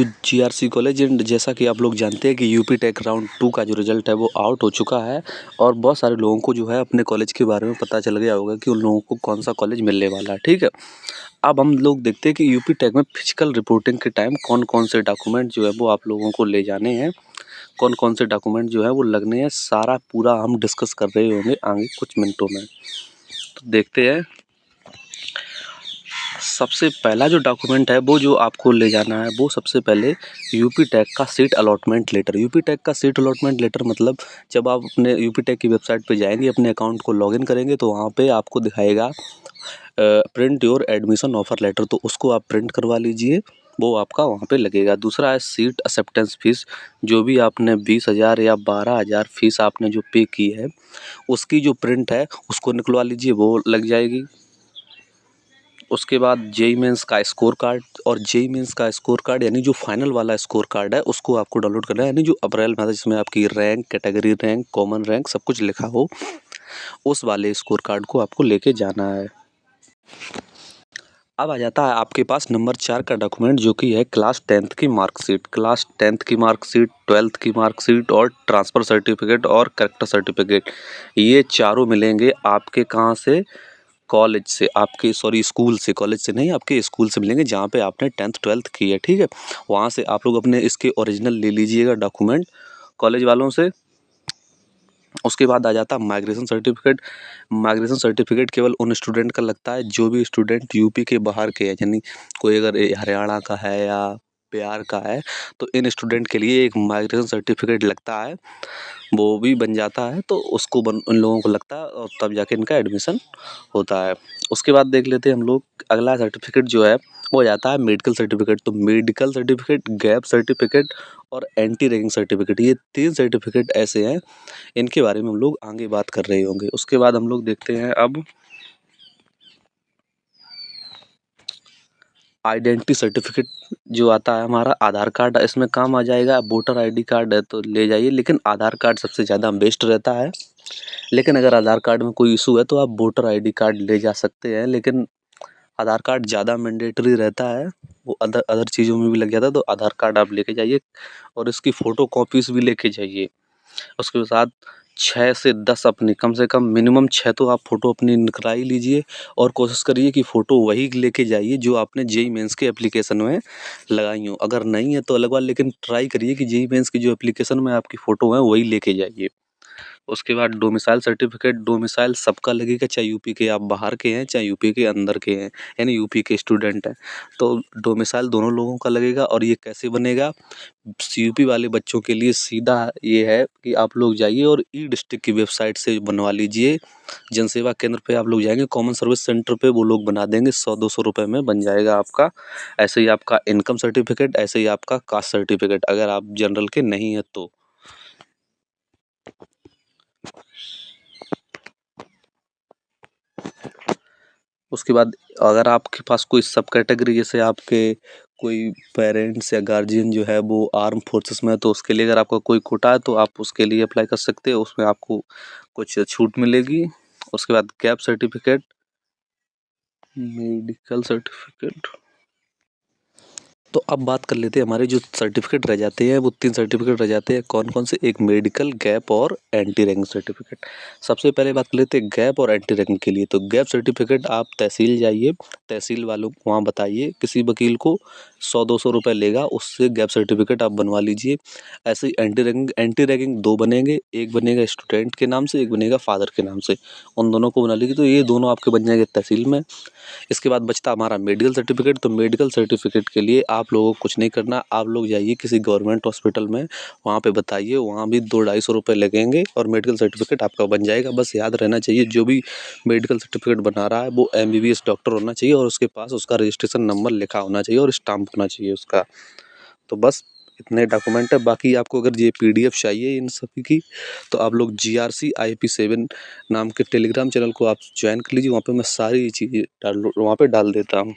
To GRC college. And जैसा कि आप लोग जानते हैं कि यूपी टेक राउंड 2 का जो रिजल्ट है वो आउट हो चुका है और बहुत सारे लोगों को जो है अपने कॉलेज के बारे में पता चल गया होगा कि उन लोगों को कौन सा कॉलेज मिलने वाला है। ठीक है, अब हम लोग देखते हैं कि यूपी टेक में फिजिकल रिपोर्टिंग के टाइम कौन कौन से डॉक्यूमेंट जो है वो आप लोगों को ले जाने हैं, कौन कौन से डॉक्यूमेंट जो है वो लगने हैं, सारा पूरा हम डिस्कस कर रहे होंगे आगे कुछ मिनटों में। तो देखते हैं, सबसे पहला जो डॉक्यूमेंट है वो जो आपको ले जाना है वो सबसे पहले यूपी टेक का seat allotment letter. UPTAC का सीट अलॉटमेंट लेटर मतलब जब आप अपने यूपी टेक की वेबसाइट पे जाएंगे, अपने अकाउंट को लॉगिन करेंगे तो वहाँ पे आपको दिखाएगा print your admission offer letter, तो उसको आप प्रिंट करवा लीजिए, वो आपका वहाँ पे लगेगा। दूसरा है सीट एक्सेप्टेंस फीस, जो भी आपने 20,000 या 12,000 फीस आपने जो पे की है उसकी जो प्रिंट है उसको निकलवा लीजिए, वो लग जाएगी। उसके बाद जेईई मेंस का स्कोर कार्ड, और जेईई मेंस का स्कोर कार्ड यानी जो फाइनल वाला स्कोर कार्ड है उसको आपको डाउनलोड करना है, यानी जो अप्रैल में जिसमें आपकी rank, category rank, common rank सब कुछ लिखा हो, उस वाले स्कोर कार्ड को आपको लेके जाना है। अब आ जाता है आपके पास नंबर 4 का डॉक्यूमेंट, जो कि है क्लास 10th की मार्कशीट। क्लास 10th की मार्कशीट, 12th की मार्कशीट और ट्रांसफ़र सर्टिफिकेट और कैरेक्टर सर्टिफिकेट, ये चारों मिलेंगे आपके कहाँ से, कॉलेज से, आपके सॉरी स्कूल से, कॉलेज से नहीं, आपके स्कूल से मिलेंगे जहाँ पे आपने 10th 12th की है। ठीक है, वहाँ से आप लोग अपने इसके ओरिजिनल ले लीजिएगा डॉक्यूमेंट कॉलेज वालों से। उसके बाद आ जाता है माइग्रेशन सर्टिफिकेट। माइग्रेशन सर्टिफिकेट केवल उन स्टूडेंट का लगता है जो भी स्टूडेंट यूपी के बाहर के हैं, यानी कोई अगर हरियाणा का है या बिहार का है तो इन स्टूडेंट के लिए एक माइग्रेशन सर्टिफिकेट लगता है, वो भी बन जाता है तो उसको उन लोगों को लगता है और तब जाके इनका एडमिशन होता है। उसके बाद देख लेते हैं हम लोग, अगला सर्टिफिकेट जो है वो हो जाता है मेडिकल सर्टिफिकेट। तो मेडिकल सर्टिफिकेट, गैप सर्टिफिकेट और एंटी रैगिंग सर्टिफिकेट, ये 3 सर्टिफिकेट ऐसे हैं, इनके बारे में हम लोग आगे बात कर रहे होंगे। उसके बाद हम लोग देखते हैं अब आइडेंटिटी सर्टिफिकेट जो आता है हमारा, आधार कार्ड इसमें काम आ जाएगा। वोटर आईडी कार्ड है तो ले जाइए, लेकिन आधार कार्ड सबसे ज़्यादा बेस्ट रहता है। लेकिन अगर आधार कार्ड में कोई इशू है तो आप वोटर आईडी कार्ड ले जा सकते हैं, लेकिन आधार कार्ड ज़्यादा मैंडेटरी रहता है, वो अदर अदर चीज़ों में भी लग जाता है, तो आधार कार्ड आप लेके जाइए और इसकी फ़ोटो कॉपीज़ भी लेके जाइए। उसके साथ 6 से 10 अपनी, कम से कम मिनिमम 6 तो आप फ़ोटो अपनी निकलवा ही लीजिए और कोशिश करिए कि फ़ोटो वही लेके जाइए जो आपने जेईई मेंस के एप्लीकेशन में लगाई हो। अगर नहीं है तो अलग बात, लेकिन ट्राई करिए कि जेईई मेंस की जो एप्लीकेशन में आपकी फ़ोटो है वही लेके जाइए। उसके बाद डोमिसाइल सर्टिफिकेट, डोमिसाइल सबका लगेगा, चाहे यूपी के आप बाहर के हैं चाहे यूपी के अंदर के हैं, यानी यूपी के स्टूडेंट हैं, तो डोमिसाइल दोनों लोगों का लगेगा। और ये कैसे बनेगा, यूपी वाले बच्चों के लिए सीधा ये है कि आप लोग जाइए और ई डिस्ट्रिक्ट की वेबसाइट से बनवा लीजिए। जनसेवा केंद्र पे आप लोग जाएंगे, कॉमन सर्विस सेंटर पे वो लोग बना देंगे, 100-200 रुपये में बन जाएगा आपका। ऐसे ही आपका इनकम सर्टिफिकेट, ऐसे ही आपका कास्ट सर्टिफिकेट अगर आप जनरल के नहीं है तो। उसके बाद अगर आपके पास कोई सब कैटेगरी, जैसे आपके कोई पेरेंट्स या गार्जियन जो है वो आर्म फोर्सेस में है तो उसके लिए अगर आपका कोई कोटा है तो आप उसके लिए अप्लाई कर सकते हो, उसमें आपको कुछ छूट मिलेगी। उसके बाद गैप सर्टिफिकेट, मेडिकल सर्टिफिकेट। तो अब बात कर लेते हैं हमारे जो सर्टिफिकेट रह जाते हैं, वो 3 सर्टिफिकेट रह जाते हैं। कौन कौन से, एक मेडिकल, गैप और एंटी रैगिंग सर्टिफिकेट। सबसे पहले बात कर लेते हैं गैप और एंटी रैगिंग के लिए। तो गैप सर्टिफिकेट आप तहसील जाइए, तहसील वालों को वहाँ बताइए, किसी वकील को 100-200 रुपये लेगा, उससे गैप सर्टिफिकेट आप बनवा लीजिए। ऐसे ही एंटी रैगिंग 2 बनेंगे, एक बनेगा स्टूडेंट के नाम से, एक बनेगा फादर के नाम से, उन दोनों को बना लीजिए, तो ये दोनों आपके बन जाएंगे तहसील में। इसके बाद बचता हमारा मेडिकल सर्टिफिकेट। तो मेडिकल सर्टिफिकेट के लिए आप लोगों को कुछ नहीं करना, आप लोग जाइए किसी गवर्नमेंट हॉस्पिटल में, वहाँ पे बताइए, वहाँ भी 200-250 रुपये लगेंगे और मेडिकल सर्टिफिकेट आपका बन जाएगा। बस याद रहना चाहिए जो भी मेडिकल सर्टिफिकेट बना रहा है वो एमबीबीएस डॉक्टर होना चाहिए और उसके पास उसका रजिस्ट्रेशन नंबर लिखा होना चाहिए और स्टाम्प होना चाहिए उसका। तो बस इतने डॉक्यूमेंट है। बाकी आपको अगर ये पीडीएफ चाहिए इन सभी की तो आप लोग GRC IP7 नाम के टेलीग्राम चैनल को आप ज्वाइन कर लीजिए, वहाँ पे मैं सारी चीज़ें वहाँ पे डाल देता हूँ।